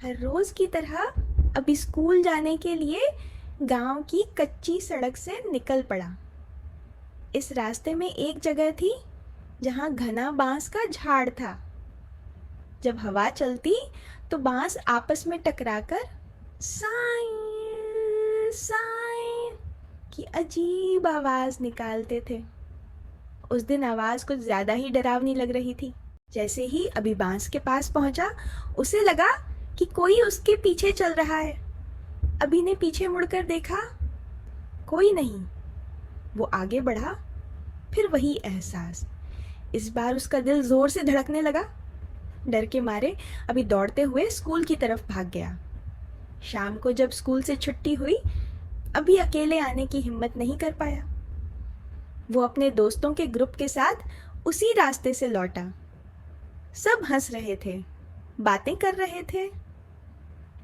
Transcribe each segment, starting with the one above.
हर रोज की तरह अभी स्कूल जाने के लिए गांव की कच्ची सड़क से निकल पड़ा। इस रास्ते में एक जगह थी जहां घना बांस का झाड़ था। जब हवा चलती तो बांस आपस में टकराकर साई साई की अजीब आवाज निकालते थे। उस दिन आवाज कुछ ज्यादा ही डरावनी लग रही थी। जैसे ही अभी बांस के पास पहुंचा, उसे लगा कि कोई उसके पीछे चल रहा है। अभी ने पीछे मुड़कर देखा, कोई नहीं। वो आगे बढ़ा, फिर वही एहसास। इस बार उसका दिल जोर से धड़कने लगा। डर के मारे अभी दौड़ते हुए स्कूल की तरफ भाग गया। शाम को जब स्कूल से छुट्टी हुई, अभी अकेले आने की हिम्मत नहीं कर पाया। वो अपने दोस्तों के ग्रुप के साथ उसी रास्ते से लौटा। सब हंस रहे थे, बातें कर रहे थे,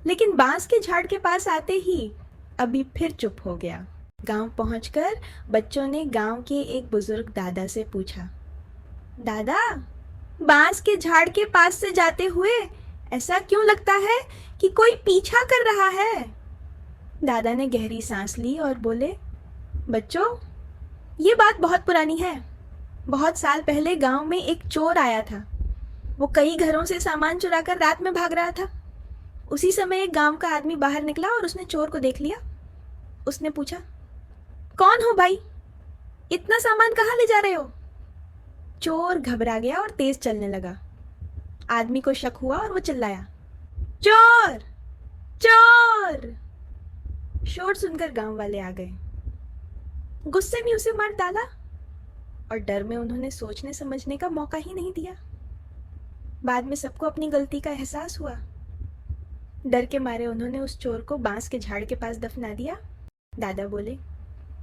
लेकिन बांस के झाड़ के पास आते ही अभी फिर चुप हो गया। गांव पहुंचकर बच्चों ने गांव के एक बुजुर्ग दादा से पूछा, दादा, बांस के झाड़ के पास से जाते हुए ऐसा क्यों लगता है कि कोई पीछा कर रहा है? दादा ने गहरी सांस ली और बोले, बच्चों, ये बात बहुत पुरानी है। बहुत साल पहले गांव में एक चोर आया था। वो कई घरों से सामान चुराकर रात में भाग रहा था। उसी समय एक गांव का आदमी बाहर निकला और उसने चोर को देख लिया। उसने पूछा, कौन हो भाई? इतना सामान कहाँ ले जा रहे हो? चोर घबरा गया और तेज चलने लगा। आदमी को शक हुआ और वो चिल्लाया, चोर चोर। शोर सुनकर गांव वाले आ गए। गुस्से में उसे मार डाला और डर में उन्होंने सोचने समझने का मौका ही नहीं दिया। बाद में सबको अपनी गलती का एहसास हुआ। डर के मारे उन्होंने उस चोर को बांस के झाड़ के पास दफना दिया। दादा बोले,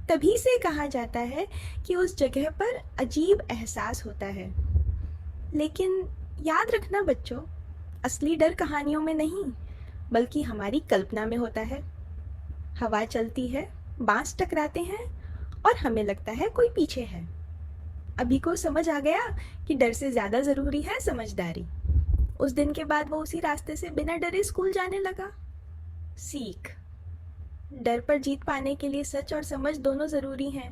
तभी से कहा जाता है कि उस जगह पर अजीब एहसास होता है। लेकिन याद रखना बच्चों, असली डर कहानियों में नहीं, बल्कि हमारी कल्पना में होता है। हवा चलती है, बांस टकराते हैं और हमें लगता है कोई पीछे है। अभी को समझ आ गया कि डर से ज्यादा जरूरी है समझदारी। उस दिन के बाद वो उसी रास्ते से बिना डरे स्कूल जाने लगा। सीख, डर पर जीत पाने के लिए सच और समझ दोनों जरूरी हैं।